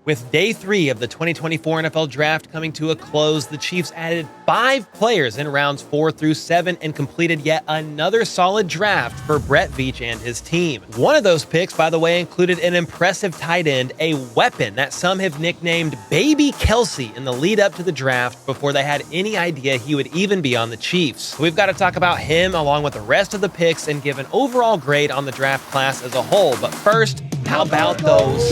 With day 3 of the 2024 NFL Draft coming to a close, the Chiefs added 5 players in rounds 4 through 7 and completed yet another solid draft for Brett Veach and his team. One of those picks, by the way, included an impressive tight end, a weapon that some have nicknamed Baby Kelsey in the lead up to the draft before they had any idea he would even be on the Chiefs. We've got to talk about him along with the rest of the picks and give an overall grade on the draft class as a whole. But first, how about those?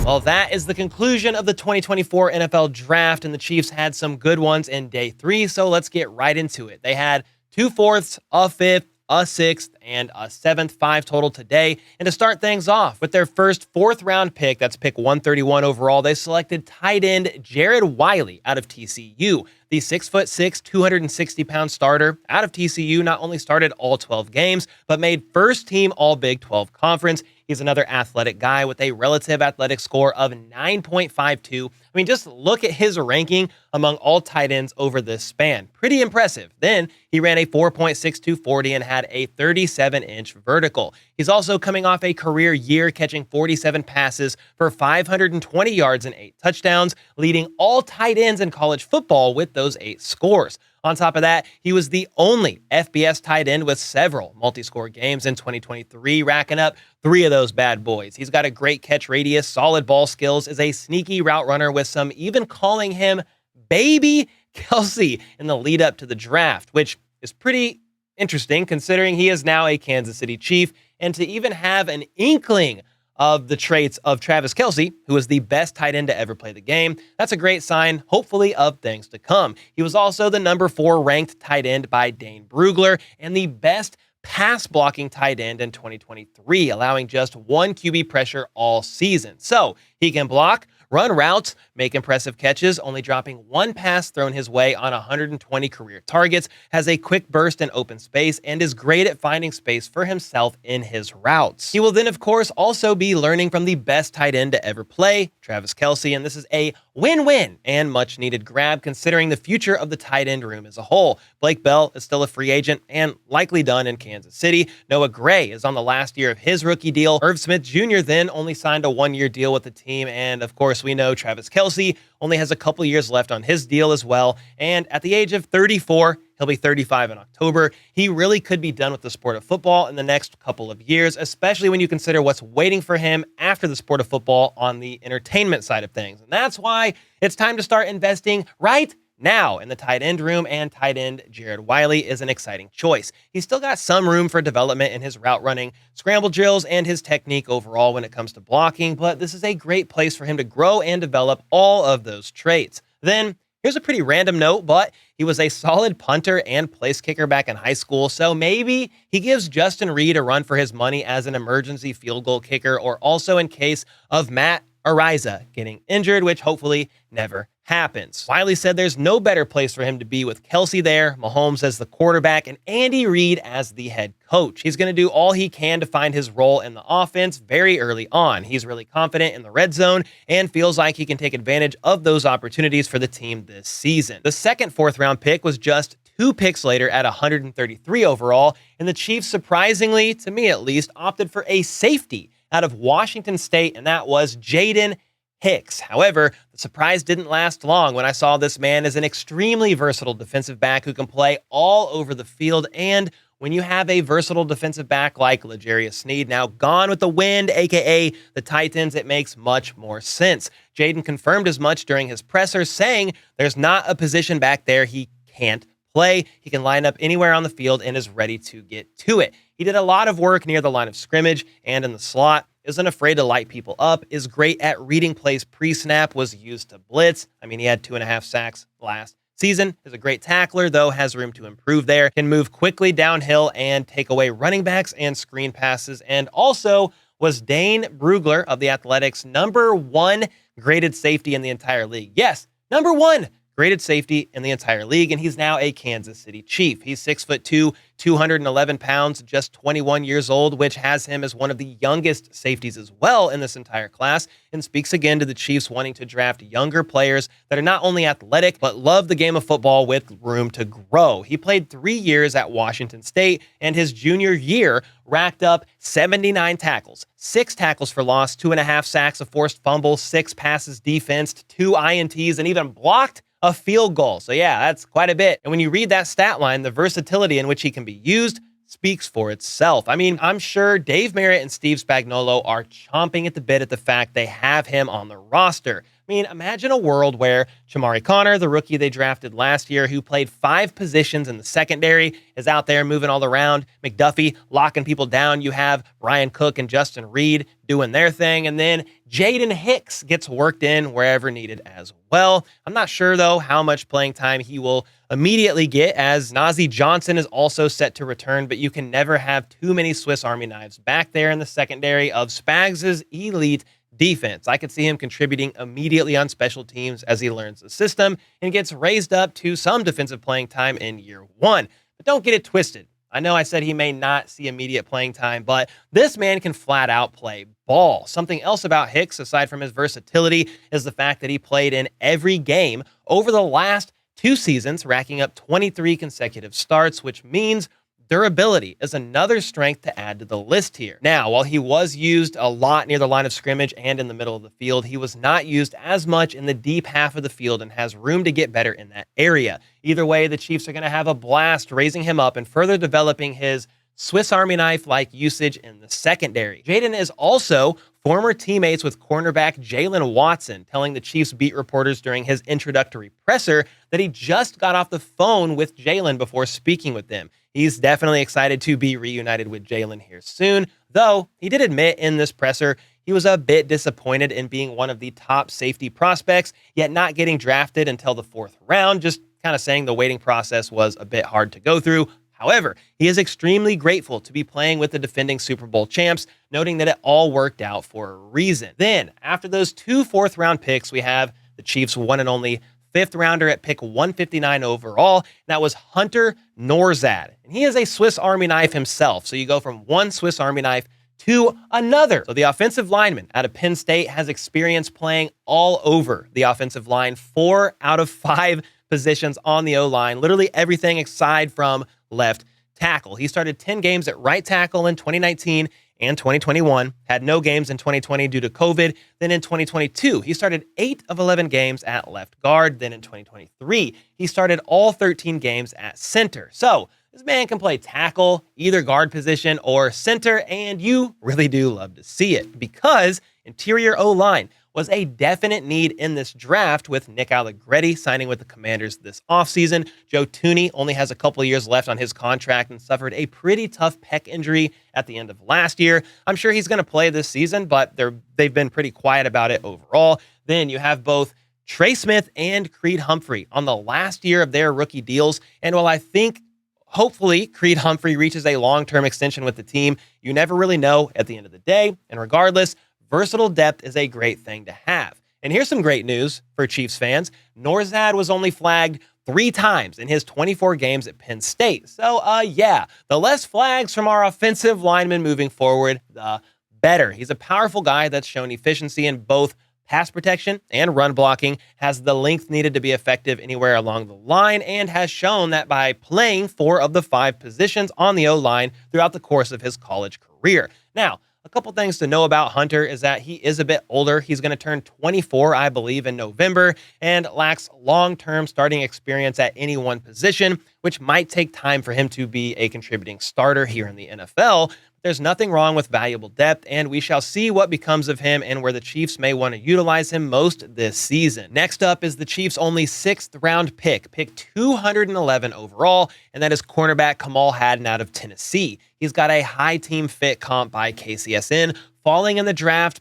Well, that is the conclusion of the 2024 NFL Draft, and the Chiefs had some good ones in day 3, so let's get right into it. They had 2 fourths, a fifth, a 6th, and a 7th, 5 total today. And to start things off with their first 4th round pick, that's pick 131 overall, they selected tight end Jared Wiley out of TCU. The 6'6", 260-pound starter out of TCU not only started all 12 games, but made first team All Big 12 Conference. He's another athletic guy with a relative athletic score of 9.52. I mean, just look at his ranking among all tight ends over this span. Pretty impressive. Then he ran a 4.62 40 and had a 37-inch vertical. He's also coming off a career year, catching 47 passes for 520 yards and 8 touchdowns, leading all tight ends in college football with those 8 scores. On top of that, he was the only FBS tight end with several multi-score games in 2023, racking up 3 of those bad boys. He's got a great catch radius, solid ball skills, is a sneaky route runner with some even calling him Baby Kelsey in the lead up to the draft, which is pretty interesting considering he is now a Kansas City Chief, and to even have an inkling of the traits of Travis Kelce, who is the best tight end to ever play the game. That's a great sign, hopefully, of things to come. He was also the number 4 ranked tight end by Dane Brugler and the best pass-blocking tight end in 2023, allowing just 1 QB pressure all season. So he can block, run routes, make impressive catches, only dropping 1 pass thrown his way on 120 career targets, has a quick burst in open space, and is great at finding space for himself in his routes. He will then, of course, also be learning from the best tight end to ever play, Travis Kelce, and this is a win-win and much-needed grab considering the future of the tight end room as a whole. Blake Bell is still a free agent and likely done in Kansas City. Noah Gray is on the last year of his rookie deal. Irv Smith Jr. then only signed a 1-year deal with the team, and of course, we know Travis Kelce only has a couple years left on his deal as well. And at the age of 34, he'll be 35 in October. He really could be done with the sport of football in the next couple of years, especially when you consider what's waiting for him after the sport of football on the entertainment side of things. And that's why it's time to start investing right now in the tight end room, and tight end Jared Wiley is an exciting choice. He's still got some room for development in his route running, scramble drills, and his technique overall when it comes to blocking, but this is a great place for him to grow and develop all of those traits. Then, here's a pretty random note, but he was a solid punter and place kicker back in high school, so maybe he gives Justin Reed a run for his money as an emergency field goal kicker, or also in case of Matt Araiza getting injured, which hopefully never happens. Wiley said there's no better place for him to be with Kelce there, Mahomes as the quarterback, and Andy Reid as the head coach. He's going to do all he can to find his role in the offense very early on. He's really confident in the red zone and feels like he can take advantage of those opportunities for the team this season. The second 4th round pick was just 2 picks later at 133 overall, and the Chiefs, surprisingly, to me at least, opted for a safety out of Washington State, and that was Jaden Hicks. However, the surprise didn't last long when I saw this man as an extremely versatile defensive back who can play all over the field. And when you have a versatile defensive back like L'Jarius Sneed, now gone with the wind, aka the Titans, it makes much more sense. Jaden confirmed as much during his presser, saying there's not a position back there he can't play. He can line up anywhere on the field and is ready to get to it. He did a lot of work near the line of scrimmage and in the slot, isn't afraid to light people up, is great at reading plays pre-snap, was used to blitz. I mean, he had 2.5 sacks last season, is a great tackler, though has room to improve there, can move quickly downhill and take away running backs and screen passes, and also was Dane Brugler of the Athletics' number 1 graded safety in the entire league. Yes, number 1 graded safety in the entire league, and he's now a Kansas City Chief. He's 6'2", 211 pounds, just 21 years old, which has him as one of the youngest safeties as well in this entire class, and speaks again to the Chiefs wanting to draft younger players that are not only athletic, but love the game of football with room to grow. He played 3 years at Washington State, and his junior year racked up 79 tackles, 6 tackles for loss, 2.5 sacks, a forced fumble, 6 passes defensed, 2 INTs, and even blocked a field goal. So yeah, that's quite a bit. And when you read that stat line, the versatility in which he can be used speaks for itself. I mean, I'm sure Dave Merritt and Steve Spagnuolo are chomping at the bit at the fact they have him on the roster. I mean, imagine a world where Chamari Connor, the rookie they drafted last year, who played 5 positions in the secondary, is out there moving all around. McDuffie locking people down. You have Brian Cook and Justin Reed doing their thing. And then Jaden Hicks gets worked in wherever needed as well. I'm not sure, though, how much playing time he will immediately get, as Nazeeh Johnson is also set to return, but you can never have too many Swiss Army knives back there in the secondary of Spags' elite defense. I could see him contributing immediately on special teams as he learns the system and gets raised up to some defensive playing time in year 1. But don't get it twisted. I know I said he may not see immediate playing time, but this man can flat out play ball. Something else about Hicks, aside from his versatility, is the fact that he played in every game over the last 2 seasons, racking up 23 consecutive starts, which means durability is another strength to add to the list here. Now, while he was used a lot near the line of scrimmage and in the middle of the field, he was not used as much in the deep half of the field and has room to get better in that area. Either way, the Chiefs are going to have a blast raising him up and further developing his Swiss Army knife-like usage in the secondary. Jaden is also former teammates with cornerback Jalen Watson, telling the Chiefs beat reporters during his introductory presser that he just got off the phone with Jalen before speaking with them. He's definitely excited to be reunited with Jalen here soon, though he did admit in this presser he was a bit disappointed in being one of the top safety prospects, yet not getting drafted until the 4th round, just kind of saying the waiting process was a bit hard to go through. However, he is extremely grateful to be playing with the defending Super Bowl champs, noting that it all worked out for a reason. Then, after those 2 4th-round picks, we have the Chiefs' one and only 5th rounder at pick 159 overall. And that was Hunter Nourad. And he is a Swiss Army knife himself. So you go from one Swiss Army knife to another. So the offensive lineman out of Penn State has experience playing all over the offensive line, 4 out of 5 positions on the O-line, literally everything aside from left tackle. He started 10 games at right tackle in 2019 and 2021, had no games in 2020 due to COVID. Then in 2022, he started 8 of 11 games at left guard. Then in 2023, he started all 13 games at center. So this man can play tackle, either guard position or center, and you really do love to see it because interior O-line was a definite need in this draft, with Nick Allegretti signing with the Commanders this offseason. Joe Thuney only has a couple of years left on his contract and suffered a pretty tough pec injury at the end of last year. I'm sure he's going to play this season, but they've been pretty quiet about it overall. Then you have both Trey Smith and Creed Humphrey on the last year of their rookie deals. And while I think hopefully Creed Humphrey reaches a long-term extension with the team, you never really know at the end of the day. And regardless, versatile depth is a great thing to have. And here's some great news for Chiefs fans. Nourad was only flagged 3 times in his 24 games at Penn State. So, yeah, the less flags from our offensive linemen moving forward, the better. He's a powerful guy that's shown efficiency in both pass protection and run blocking, has the length needed to be effective anywhere along the line, and has shown that by playing 4 of the 5 positions on the O-line throughout the course of his college career. Now, a couple things to know about Hunter is that he is a bit older. He's going to turn 24, I believe, in November, and lacks long-term starting experience at any one position, which might take time for him to be a contributing starter here in the NFL. There's nothing wrong with valuable depth, and we shall see what becomes of him and where the Chiefs may want to utilize him most this season. Next up is the Chiefs' only 6th-round pick 211 overall, and that is cornerback Kamal Hadden out of Tennessee. He's got a high team fit comp by KCSN,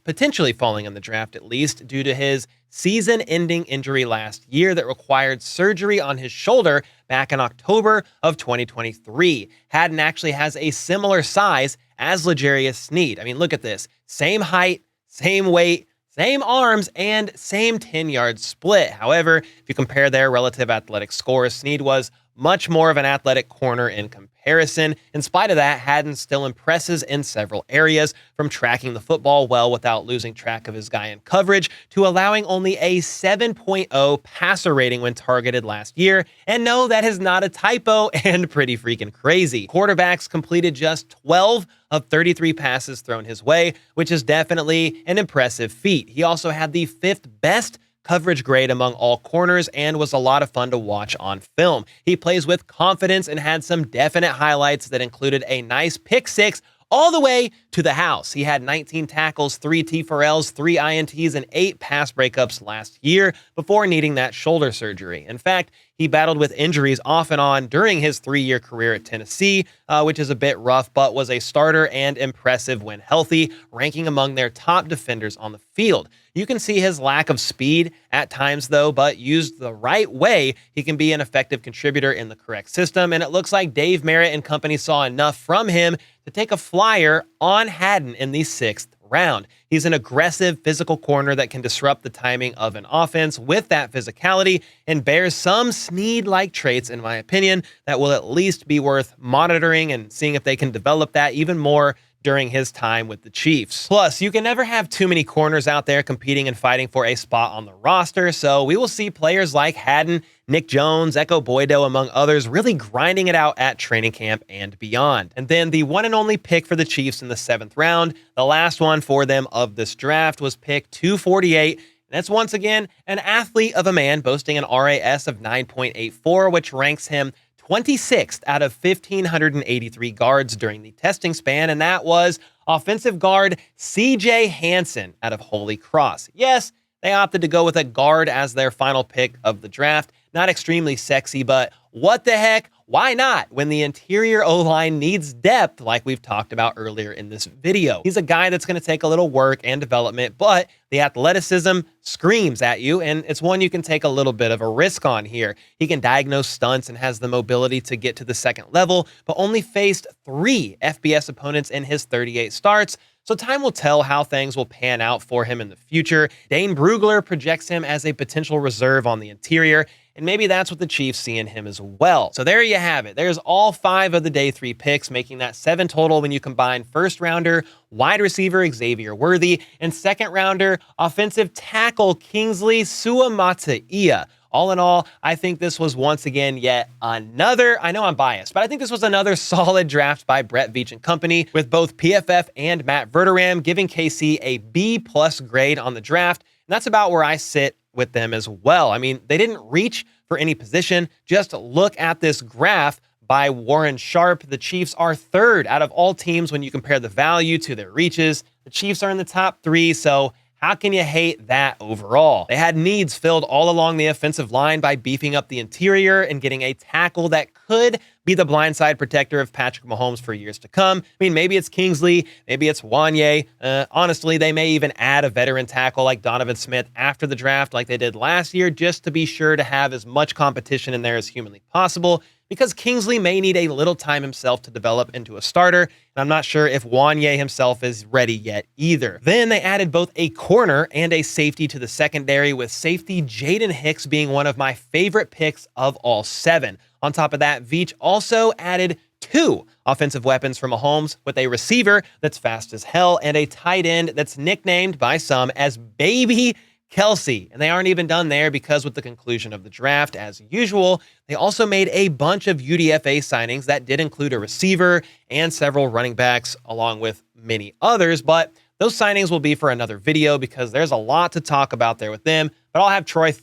potentially falling in the draft at least, due to his season-ending injury last year that required surgery on his shoulder back in October of 2023. Hadden actually has a similar size as L'Jarius Sneed. I mean, look at this. Same height, same weight, same arms, and same 10-yard split. However, if you compare their relative athletic scores, Sneed was much more of an athletic corner in comparison. In spite of that, Haden still impresses in several areas, from tracking the football well without losing track of his guy in coverage, to allowing only a 7.0 passer rating when targeted last year. And no, that is not a typo and pretty freaking crazy. Quarterbacks completed just 12 of 33 passes thrown his way, which is definitely an impressive feat. He also had the 5th best coverage grade among all corners and was a lot of fun to watch on film. He plays with confidence and had some definite highlights that included a nice pick six all the way to the house. He had 19 tackles, 3 T4Ls, 3 INTs, and 8 pass breakups last year before needing that shoulder surgery. In fact, he battled with injuries off and on during his 3-year career at Tennessee, which is a bit rough, but was a starter and impressive when healthy, ranking among their top defenders on the field. You can see his lack of speed at times, though, but used the right way, he can be an effective contributor in the correct system, and it looks like Dave Merritt and company saw enough from him to take a flyer on Haden in the 6th round. He's an aggressive physical corner that can disrupt the timing of an offense with that physicality and bears some Sneed-like traits, in my opinion, that will at least be worth monitoring and seeing if they can develop that even more during his time with the Chiefs. Plus, you can never have too many corners out there competing and fighting for a spot on the roster, so we will see players like Haden, Nick Jones, Echo Boydo, among others, really grinding it out at training camp and beyond. And then the one and only pick for the Chiefs in the 7th round, the last one for them of this draft, was pick 248. And that's once again an athlete of a man boasting an RAS of 9.84, which ranks him 26th out of 1,583 guards during the testing span, and that was offensive guard CJ Hansen out of Holy Cross. Yes, they opted to go with a guard as their final pick of the draft. Not extremely sexy, but what the heck? Why not when the interior O-line needs depth like we've talked about earlier in this video? He's a guy that's going to take a little work and development, but the athleticism screams at you, and it's one you can take a little bit of a risk on here. He can diagnose stunts and has the mobility to get to the 2nd level, but only faced 3 FBS opponents in his 38 starts, so time will tell how things will pan out for him in the future. Dane Brugler projects him as a potential reserve on the interior, and maybe that's what the Chiefs see in him as well. So there you have it. There's all 5 of the day 3 picks, making that 7 total when you combine 1st rounder wide receiver Xavier Worthy and 2nd rounder offensive tackle Kingsley Suamataia. All in all, I think this was once again yet another, I know I'm biased, but I think this was another solid draft by Brett Veach and company, with both PFF and Matt Verderam giving KC a B+ grade on the draft. And that's about where I sit with them as well. I mean, they didn't reach for any position. Just look at this graph by Warren Sharp. The Chiefs are 3rd out of all teams when you compare the value to their reaches. The Chiefs are in the top 3, so how can you hate that overall? They had needs filled all along the offensive line by beefing up the interior and getting a tackle that could be the blindside protector of Patrick Mahomes for years to come. I mean, maybe it's Kingsley, maybe it's Wanye. Honestly, they may even add a veteran tackle like Donovan Smith after the draft like they did last year, just to be sure to have as much competition in there as humanly possible, because Kingsley may need a little time himself to develop into a starter, and I'm not sure if Wanye himself is ready yet either. Then they added both a corner and a safety to the secondary, with safety Jaden Hicks being one of my favorite picks of all 7. On top of that, Veach also added 2 offensive weapons for Mahomes, with a receiver that's fast as hell and a tight end that's nicknamed by some as Baby Kelsey. And they aren't even done there, because with the conclusion of the draft, as usual, they also made a bunch of UDFA signings that did include a receiver and several running backs, along with many others. But those signings will be for another video, because there's a lot to talk about there with them. But I'll have Troy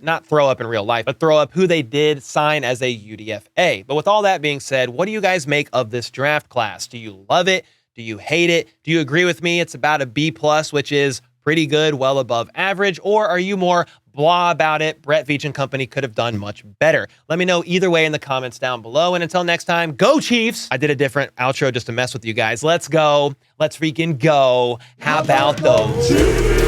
not throw up in real life, but throw up who they did sign as a UDFA. But with all that being said, what do you guys make of this draft class? Do you love it? Do you hate it? Do you agree with me? It's about a B+, which is pretty good, well above average, or are you more blah about it? Brett Veach and company could have done much better. Let me know either way in the comments down below. And until next time, go Chiefs! I did a different outro just to mess with you guys. Let's go. Let's freaking go. How about those?